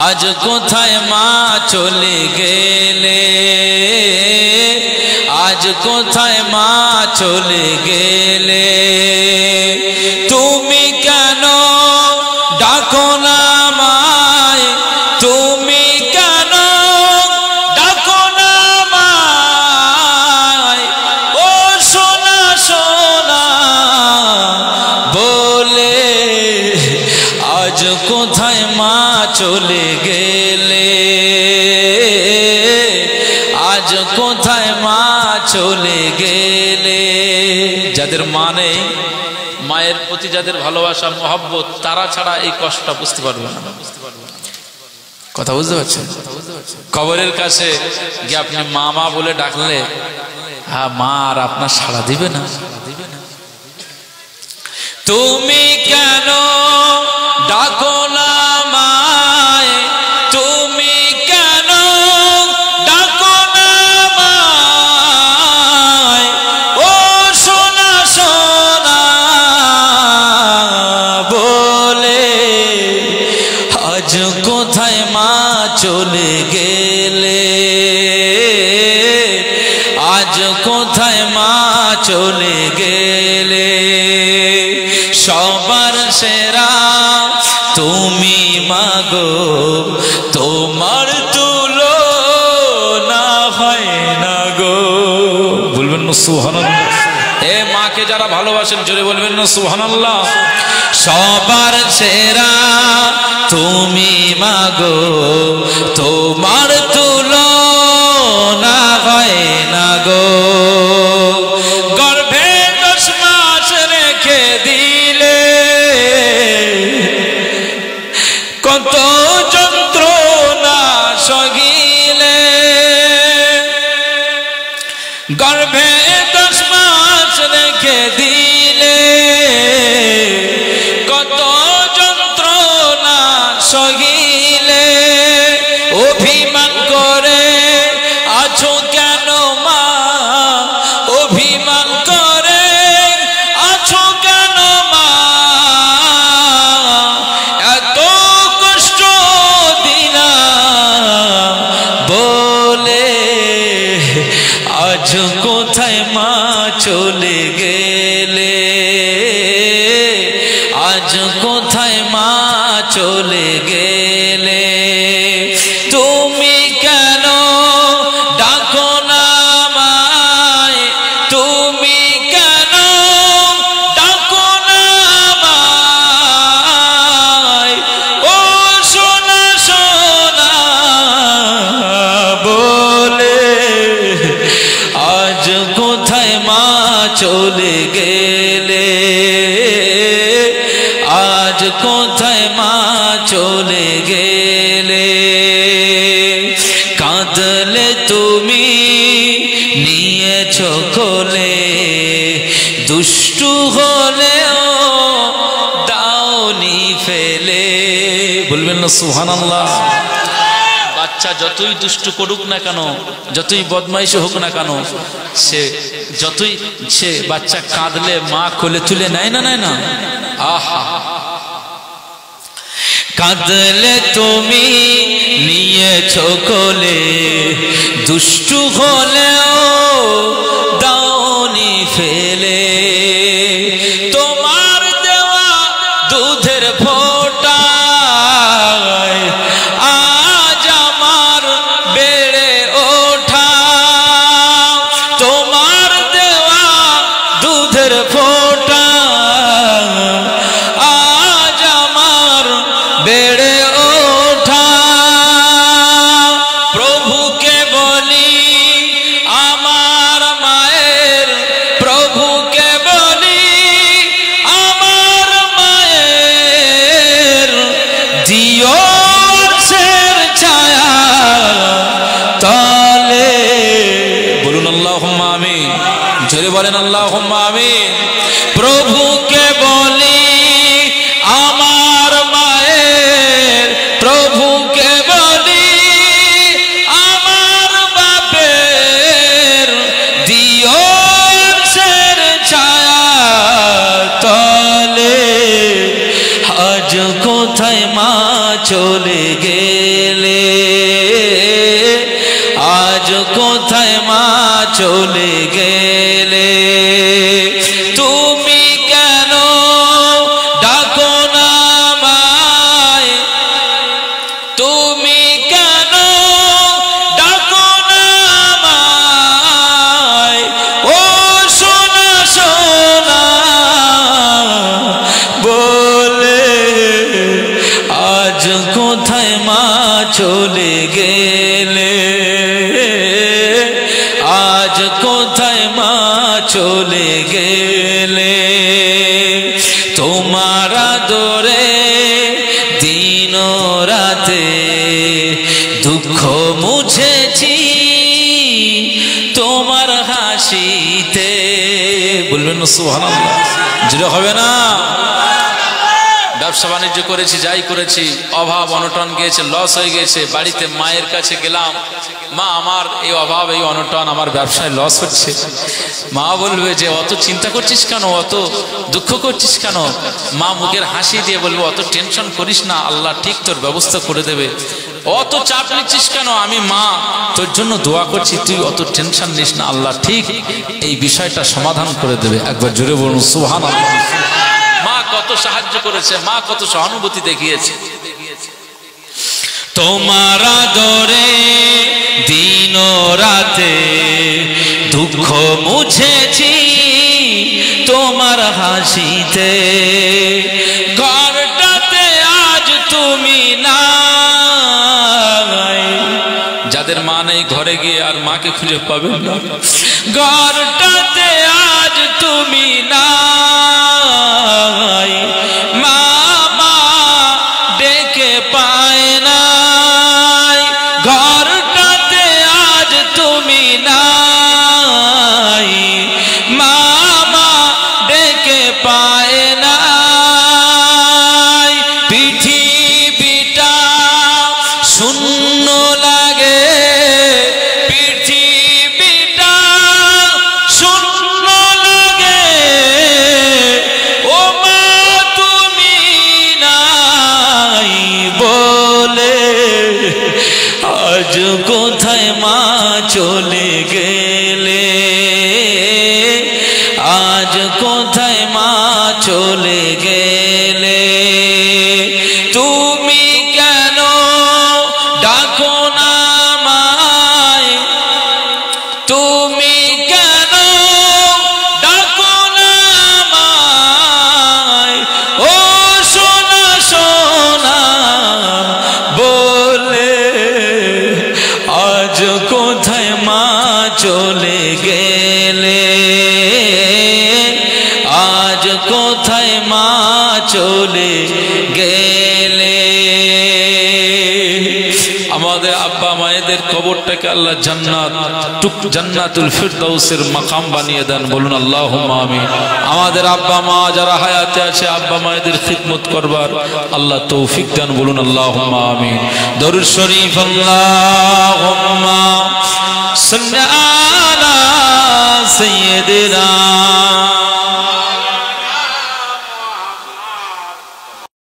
আজ কোথায় মা চলে গেলে, আজ কোথায় মা চলে গেলে, তুমি কেন ডাকো না আমায়, তুমি কেন ডাকো না আমায়, ও সোনা সোনা বলে, আজ কোথায় মা চলে গেলে, আজ কোথায় মা চলে গেলে। যাদের মা নেই, মায়ের প্রতি যাদের ভালোবাসা মহব্বত, তারা ছাড়া এই কষ্টটা বুঝতে পারবে না। কথা বুঝতে পারছেন? কবরের কাছে গিয়ে আপনি মা মা বলে ডাকলে, হ্যাঁ মা আর আপনার সাড়া দিবে না। তুমি কেন ডাকো না আমায়, তুমি কেন ডাকো না আমায়, ও সোনা সোনা বলে, আজ কোথায় মা চলে গেলে, আজ কোথায় মা চলে গেলে। সবার সেরা তুমি মাগো, তোমার তুলনা হয় না গো। বলবেন না সুবহানাল্লাহ? এ মাকে যারা ভালোবাসেন জোরে বলবেন না সুবহানাল্লাহ? সবার সেরা তুমি মাগো, তোমার তুলনা হয় না গো। গর্ভে 10 মাস রেখে দিলে, কত যন্ত্রণা সহিলে, গর্ভে 10 মাস রেখে দিলে, কত যন্ত্রণা সহিলে, অভিমান করে আছো কেন মা, অভিমান করে আছো কেন মা, এত কষ্ট দিনা বলে, আজ কোথায় মা চলে গেলে, আজ কোথায় মা চলে গেলে। তুমি কেন ডাকো না আমায়, তুমি কেন ডাকো না আমায়, ও সোনা সোনা বলে, আজ কোথায় মা চলে গেলে, আজ কোথায় মা চলে গেলে। কাঁদলে তুমি নিয়েছো কোলে, দুষ্টু হলেও দাওনি ফেলে। বলবেন না সুবহানাল্লাহ? বাচ্চা যতই দুষ্টু করুক না কেন, যতই বদমাইশি হোক না কেন, সে বাচ্চা কাঁদলে মা কোলে তুলে নেয় না, নেয় না? আহা, কাঁদলে তুমি নিয়েছো কোলে, দুষ্টু হলেও দাওনি ফেলে। তোমার দেওয়া দুধের ফোঁটায় আজ আমার বেড়ে ওঠা, তোমার দেওয়া দুধের ফোঁটা আজ আমার বেড়ে ওঠা। প্রভুকে বলি আমার মায়ের, প্রভুকে বলি আমার মায়ের, দিও আরশের ছায়া তলে। বলুন আল্লাহুম্মা আমিন, জোরে বলেন আল্লাহুম্মা আমিন। প্রভুকে বলি আমার মায়ের, প্রভুকে বলি আমার বাপের, দিও আরশের ছায়া তলে। আজ কোথায় মা চলে গেলে, গেলে, আজ কোথায় মা চলে গেলে, তুমি কেন ডাকো না আমায়, তুমি কেন ডাকো না আমায়, ও সোনা সোনা বলে, আজ কোথায় মা চলে গেলে, আজ কোথায় মা চলে গেলে, তোমার আদরে দিন রাতে দুঃখ মুছেছি তোমার হাসিতে। বলবেন সুবহানাল্লাহ, জোরে হবে না? ব্যবসা বাণিজ্য করেছি, যাই করেছি, অভাব অনটন গিয়েছে, লস হয়ে গেছে, বাড়িতে মায়ের কাছে গেলাম, মা আমার এই অভাব এই অনটন, আমার ব্যবসায় লস হচ্ছে। মা বলবে যে অত চিন্তা করছিস কেন, অত দুঃখ করছিস কেন? মা মুখের হাসি দিয়ে বলবে অত টেনশন করিস না, আল্লাহ ঠিক তোর ব্যবস্থা করে দেবে। অত চাপ নিচ্ছিস কেন, আমি মা তোর জন্য দোয়া করছি, তুই অত টেনশন নিস না, আল্লাহ ঠিক এই বিষয়টা সমাধান করে দেবে। একবার জোরে বলুন সুবহানাল্লাহ। মা কত সাহায্য করেছে, মা কত সহানুভূতি দেখিয়েছে। তোমার আদরে দিন রাতে দুঃখ মুছেছি তোমার হাসিতে, ঘরটাতে আজ তুমি নাই। যাদের মা নেই ঘরে গিয়ে আর মাকে খুঁজে পাবেন না। ঘরটাতে আজ তুমি নাই, মা মা ডেকে পায় নাই। ঘরটাতে আজ তুমি নাই, মা মা ডেকে পায় নাই। পৃথিবীটা শূন্য লাগে, পৃথিবীটা শূন্য লাগে, ও মা তুমি নাই বলে। আজ কোথায় মা চলে গেলে, আজ কোথায় মা চলে গেলে, তুমি কেন ডাকো না আমায়, তুমি কেন ডাকো না আমায়, ও সোনা সোনা বলে। আজ কোথায় মা চলে গেলে, আজ কোথায় মা চলে গেলে। আমাদের আব্বা মায়েদের কবরটাকে আল্লাহ জান্নাতুল ফিরদাউসের মাকাম বানিয়ে দেন, বলুন আল্লাহুম্মা আমিন। আমাদের আব্বা মা যারা হায়াতে আছে, আব্বা মায়েদের খিদমত করবার আল্লাহ তৌফিক দেন, বলুন আল্লাহুম্মা আমিন। দরুদ শরীফ আল্লাহুম্মা সাল্লি আলা সাইয়্যিদিনা